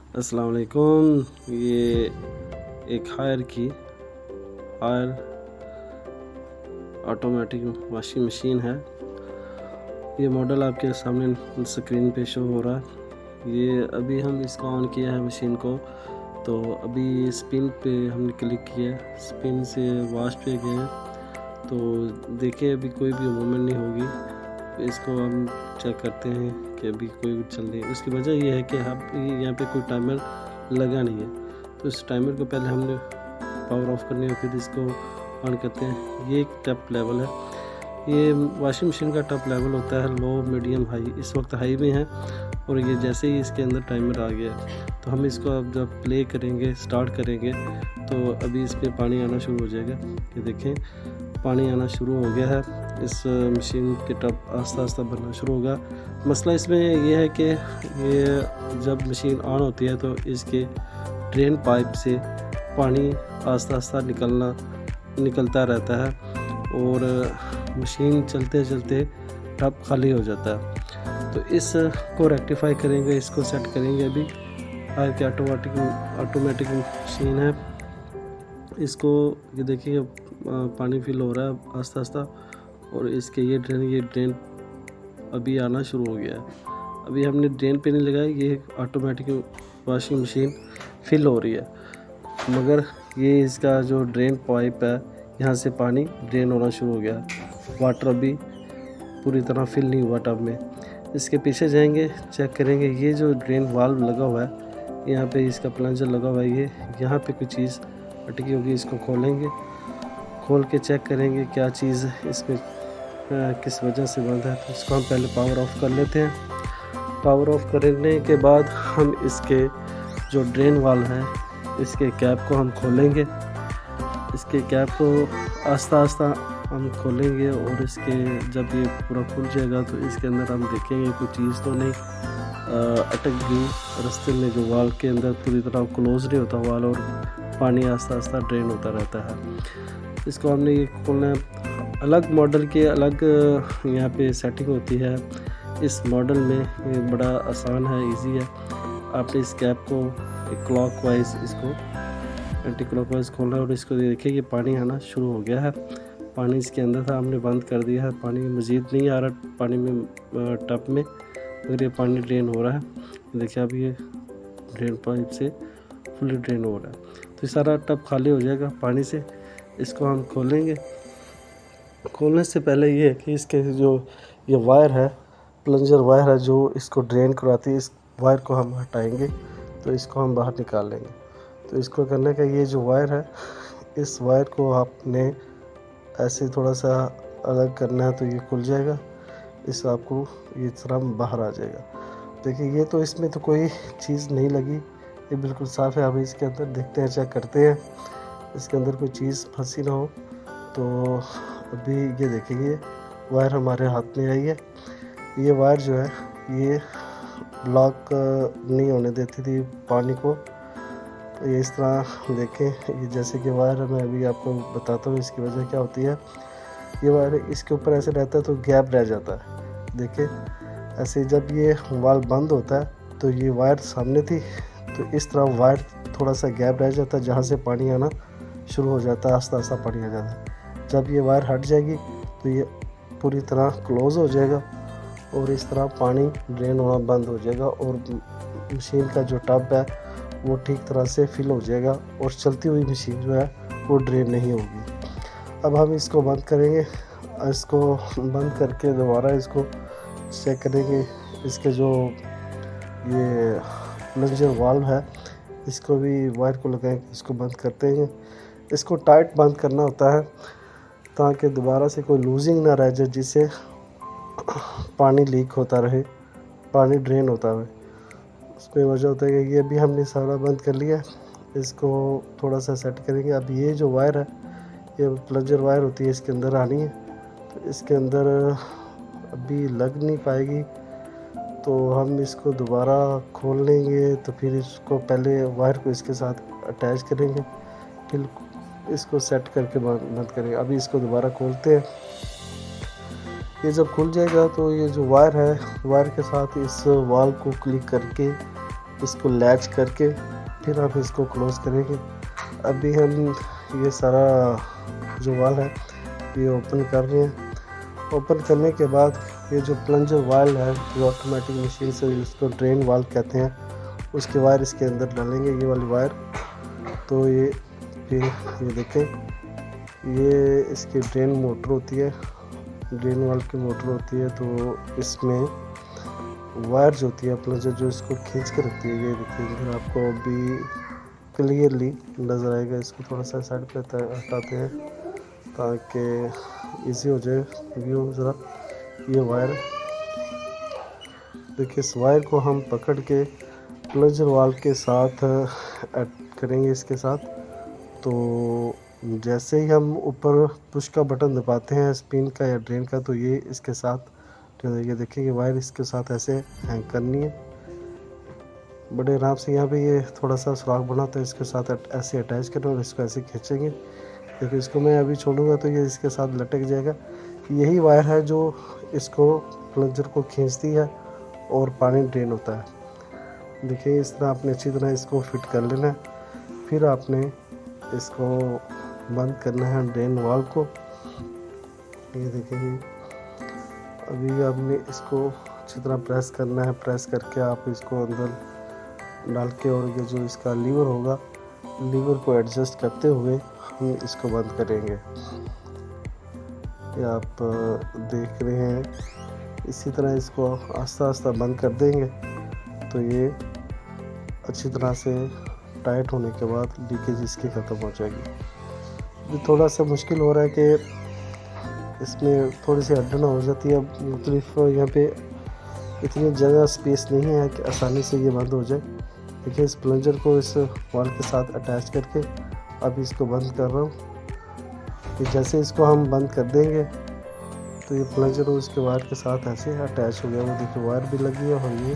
अस्सलाम वालेकुम। ये एक हायर ऑटोमेटिक वॉशिंग मशीन है। ये मॉडल आपके सामने स्क्रीन पे शो हो रहा है। ये अभी हम इसको ऑन किया है मशीन को, तो अभी स्पिन पे हमने क्लिक किया, स्पिन से वॉश पे गए, तो देखिए अभी कोई भी मूवमेंट नहीं होगी। इसको हम चेक करते हैं कि अभी कोई चल नहीं है। उसकी वजह ये है कि यहाँ पे कोई टाइमर लगा नहीं है, तो इस टाइमर को पहले हमने पावर ऑफ करनी है, फिर इसको ऑन करते हैं। ये एक टप लेवल है। ये वॉशिंग मशीन का टप लेवल होता है लो, मीडियम, हाई। इस वक्त हाई में है और ये जैसे ही इसके अंदर टाइमर आ गया, तो हम इसको अब जब प्ले करेंगे, स्टार्ट करेंगे, तो अभी इस पर पानी आना शुरू हो जाएगा। ये देखें, पानी आना शुरू हो गया है। इस मशीन के टप आस्ता आस्ता बनना शुरू होगा। मसला इसमें ये है कि ये जब मशीन ऑन होती है तो इसके ड्रेन पाइप से पानी आस्ता आस्ता निकलता रहता है और मशीन चलते चलते टप खाली हो जाता है। तो इसको रेक्टिफाई करेंगे, इसको सेट करेंगे। अभी की ऑटोमेटिक मशीन है। इसको ये देखिए पानी फिल हो रहा है आस्ता आस्ता, और इसके ये ड्रेन अभी आना शुरू हो गया है। अभी हमने ड्रेन पे नहीं लगाई, ये ऑटोमेटिक वॉशिंग मशीन फिल हो रही है, मगर ये इसका जो ड्रेन पाइप है, यहाँ से पानी ड्रेन होना शुरू हो गया। वाटर अभी पूरी तरह फिल नहीं हुआ टब में। इसके पीछे जाएंगे, चेक करेंगे। ये जो ड्रेन वाल्व लगा हुआ है, यहाँ पे इसका प्लंजर लगा हुआ है, ये यहाँ पे कोई चीज़ अटकी होगी। इसको खोलेंगे, खोल के चेक करेंगे क्या चीज़ इसमें किस वजह से बंद है। तो इसको हम पहले पावर ऑफ कर लेते हैं। पावर ऑफ करने के बाद हम इसके जो ड्रेन वाल्व है, इसके कैप को हम खोलेंगे। इसके कैप को आस्ता आस्ता हम खोलेंगे और इसके जब ये पूरा खुल जाएगा तो इसके अंदर हम देखेंगे कोई चीज़ तो नहीं अटक गई रास्ते में। जो वाल के अंदर पूरी तरह क्लोज नहीं होता वाल, और पानी आस्ता आस्ता ड्रेन होता रहता है। इसको हमने ये खोलना है। अलग मॉडल के अलग यहाँ पे सेटिंग होती है। इस मॉडल में ये बड़ा आसान है, इजी है। आपने इस कैप को क्लॉकवाइज, इसको एंटी क्लॉकवाइज खोलना है और इसको देखिए ये पानी आना शुरू हो गया है। पानी इसके अंदर था, हमने बंद कर दिया है। पानी मज़ीद नहीं आ रहा पानी में टब में, मगर ये पानी ड्रेन हो रहा है। देखिए अब ये ड्रेन पाइप से फुली ड्रेन हो रहा है, तो ये सारा टब खाली हो जाएगा पानी से। इसको हम खोलेंगे। खोलने से पहले ये है कि इसके जो ये वायर है, प्लंजर वायर है जो इसको ड्रेन कराती है, इस वायर को हम हटाएंगे, तो इसको हम बाहर निकाल लेंगे। तो इसको करने का ये जो वायर है, इस वायर को आपने ऐसे थोड़ा सा अलग करना है, तो ये खुल जाएगा। इस आपको ये तरह बाहर आ जाएगा। देखिए ये तो इसमें तो कोई चीज़ नहीं लगी, ये बिल्कुल साफ़ है। अभी इसके अंदर देखते हैं, चेक करते हैं इसके अंदर कोई चीज़ फंसी ना हो। तो अभी ये देखेंगे वायर हमारे हाथ में आई है। ये वायर जो है ये ब्लॉक नहीं होने देती थी पानी को। ये इस तरह देखें, ये जैसे कि वायर मैं अभी आपको बताता हूँ इसकी वजह क्या होती है। ये वायर इसके ऊपर ऐसे रहता है तो गैप रह जाता है। देखिए ऐसे जब ये वाल बंद होता है तो ये वायर सामने थी, तो इस तरह वायर थोड़ा सा गैप रह जाता है, जहाँ से पानी आना शुरू हो जाता है, आस्ता आस्ता पानी आ जाता है। जब ये वायर हट जाएगी तो ये पूरी तरह क्लोज़ हो जाएगा और इस तरह पानी ड्रेन होना बंद हो जाएगा और मशीन का जो टब है वो ठीक तरह से फिल हो जाएगा और चलती हुई मशीन जो है वो ड्रेन नहीं होगी। अब हम इसको बंद करेंगे। इसको बंद करके दोबारा इसको चेक करेंगे। इसके जो ये प्लंजर वाल्व है, इसको भी वायर को लगाएंगे, इसको बंद करते हैं। इसको टाइट बंद करना होता है ताकि दोबारा से कोई लूजिंग ना रह जाए, जिससे पानी लीक होता रहे, पानी ड्रेन होता रहे। उसमें वजह होता है कि ये भी हमने सारा बंद कर लिया। इसको थोड़ा सा सेट करेंगे। अब ये जो वायर है, ये प्लंजर वायर होती है, इसके अंदर आनी है, तो इसके अंदर अभी लग नहीं पाएगी, तो हम इसको दोबारा खोल लेंगे। तो फिर इसको पहले वायर को इसके साथ अटैच करेंगे, फिर इसको सेट करके बंद करेंगे। अभी इसको दोबारा खोलते हैं। ये जब खुल जाएगा तो ये जो वायर है, वायर के साथ इस वाल को क्लिक करके इसको लैच करके फिर आप इसको क्लोज़ करेंगे। अभी हम ये सारा जो वाल है ये ओपन कर रहे हैं। ओपन करने के बाद ये जो प्लंजर वाल है जो ऑटोमेटिक मशीन से इसको ड्रेन वाल कहते हैं, उसके वायर इसके अंदर डालेंगे, ये वाली वायर। तो ये फिर ये देखें, ये इसकी ड्रेन मोटर होती है, ड्रेन वाल की मोटर होती है। तो इसमें वायर जो होती है प्लंजर जो इसको खींच के रखती है, ये देखिए आपको अभी क्लियरली नज़र आएगा। इसको थोड़ा सा साइड पे हटाते हैं ताकि इजी हो जाए व्यू ज़रा। ये वायर देखिए, इस वायर को हम पकड़ के प्लंजर वाल के साथ ऐड करेंगे इसके साथ। तो जैसे ही हम ऊपर पुश का बटन दबाते हैं स्पिन का या ड्रेन का, तो ये इसके साथ ये देखिए वायर इसके साथ ऐसे हैंग करनी है बड़े आराम से। यहाँ पे ये थोड़ा सा सुराख बना तो इसके साथ ऐसे अटैच करें और इसको ऐसे खींचेंगे। देखिए इसको मैं अभी छोड़ूंगा तो ये इसके साथ लटक जाएगा। यही वायर है जो इसको प्लंजर को खींचती है और पानी ड्रेन होता है। देखिए इस तरह आपने अच्छी तरह इसको फिट कर लेना है। फिर आपने इसको बंद करना है ड्रेन वाल को। ये देखिए अभी आपने इसको अच्छी तरह प्रेस करना है। प्रेस करके आप इसको अंदर डाल के और ये जो इसका लीवर होगा, लीवर को एडजस्ट करते हुए हम इसको बंद करेंगे। ये आप देख रहे हैं, इसी तरह इसको आस्ता आस्ता बंद कर देंगे तो ये अच्छी तरह से टाइट होने के बाद लीकेज इसकी ख़त्म हो जाएगी। ये थोड़ा सा मुश्किल हो रहा है कि इसमें थोड़ी सी अड़चन हो जाती है। मुख्तलिफ यहाँ पे इतनी जगह स्पेस नहीं है कि आसानी से ये बंद हो जाए। देखिए इस प्लंजर को इस वाल के साथ अटैच करके अब इसको बंद कर रहा हूँ। कि जैसे इसको हम बंद कर देंगे तो ये प्लंजर उसके वायर के साथ ऐसे अटैच हो गया। वो देखिए वायर भी लगी है और ये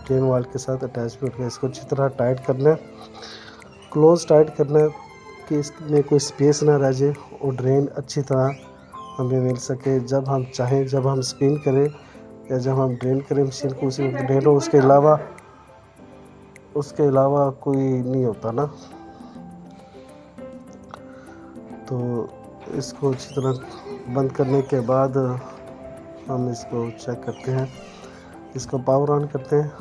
ड्रेन वाल के साथ अटैच भी हो गया। इसको अच्छी तरह टाइट करना है, क्लोज टाइट करना है कि इसमें कोई स्पेस ना रह जाए और ड्रेन अच्छी तरह हमें मिल सके। जब हम चाहें, जब हम स्पिन करें या जब हम ड्रेन करें मशीन को, उसी वक्त ड्रेन हो, उसके अलावा कोई नहीं होता ना। तो इसको अच्छी तरह बंद करने के बाद हम इसको चेक करते हैं, इसको पावर ऑन करते हैं।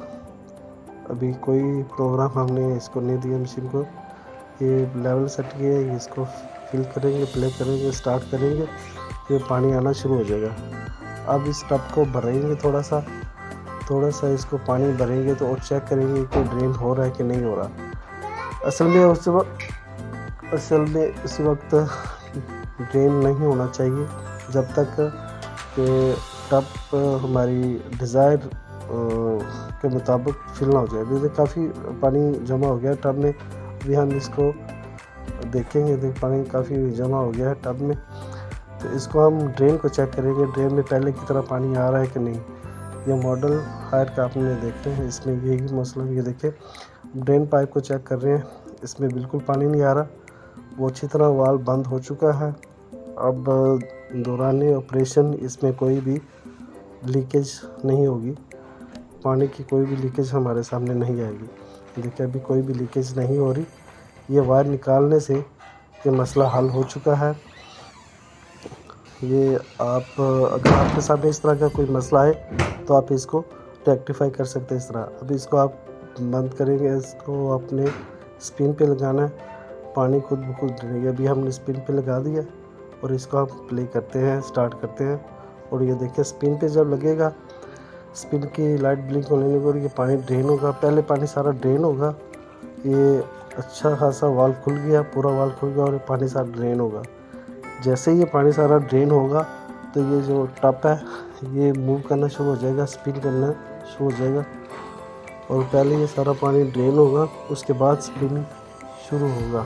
अभी कोई प्रोग्राम हमने इसको नहीं दिया मशीन को। ये लेवल सेट किया है, इसको फिल करेंगे, प्ले करेंगे, स्टार्ट करेंगे, ये पानी आना शुरू हो जाएगा। अब इस टब को भरेंगे, थोड़ा सा इसको पानी भरेंगे तो और चेक करेंगे कि ड्रेन हो रहा है कि नहीं हो रहा। असल में उस वक्त ड्रेन नहीं होना चाहिए जब तक कि टब हमारी डिज़ायर के मुताबिक फिल ना हो जाए। जैसे काफ़ी पानी जमा हो गया टब में, अभी हम इसको देखेंगे। पानी काफ़ी जमा हो गया है टब में, तो इसको हम ड्रेन को चेक करेंगे, ड्रेन में पहले की तरह पानी आ रहा है कि नहीं। ये मॉडल हायर का आपने देख रहे हैं, इसमें यही मसला। ये देखिए ड्रेन पाइप को चेक कर रहे हैं, इसमें बिल्कुल पानी नहीं आ रहा, वो अच्छी तरह वाल बंद हो चुका है। अब दौरान ऑपरेशन इसमें कोई भी लीकेज नहीं होगी, पानी की कोई भी लीकेज हमारे सामने नहीं आएगी। देखिए अभी कोई भी लीकेज नहीं हो रही। ये वायर निकालने से ये मसला हल हो चुका है। ये आप अगर आपके सामने इस तरह का कोई मसला है तो आप इसको रेक्टिफाई कर सकते हैं इस तरह। अभी इसको आप बंद करेंगे, इसको अपने स्पिन पे लगाना है, पानी खुद ब खुद गिरेगा। अभी हमने स्पिन पे लगा दिया और इसको आप प्ले करते हैं, स्टार्ट करते हैं और ये देखिए स्पिन पे जब लगेगा, स्पिन की लाइट ब्लिंक होने लगी और ये पानी ड्रेन होगा। पहले पानी सारा ड्रेन होगा, ये अच्छा खासा वाल खुल गया, पूरा वाल खुल गया और ये पानी सारा ड्रेन होगा। जैसे ही ये पानी सारा ड्रेन होगा तो ये जो टप है ये मूव करना शुरू हो जाएगा, स्पिन करना शुरू हो जाएगा और पहले ये सारा पानी ड्रेन होगा, उसके बाद स्पिनिंग शुरू होगा।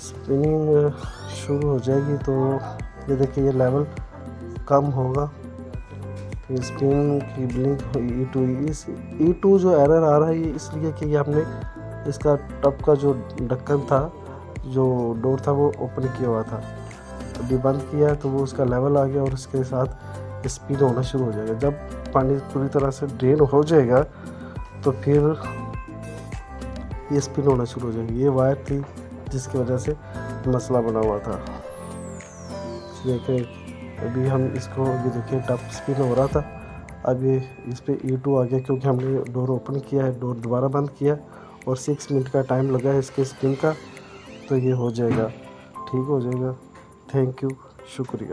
स्पिनिंग शुरू हो जाएगी तो ये देखिए ये लेवल कम होगा, तो स्पिन की ब्लिंक E2 जो एरर आ रहा है ये इसलिए कि ये हमने इसका टप का जो ढक्कन था, जो डोर था, वो ओपन किया हुआ था। अभी बंद किया तो वो उसका लेवल आ गया और उसके साथ स्पिन होना शुरू हो जाएगा। जब पानी पूरी तरह से ड्रेन हो जाएगा तो फिर ये स्पिन होना शुरू हो जाएगी। ये वायर थी जिसकी वजह से मसला बना हुआ था। देखिए अभी हम इसको, ये देखिए टप स्पिन हो रहा था। अब ये इस पर E2 आ गया क्योंकि हमने डोर ओपन किया है, डोर दोबारा बंद किया और 6 मिनट का टाइम लगा है इसके स्पिन का। तो ये हो जाएगा, ठीक हो जाएगा। थैंक यू, शुक्रिया।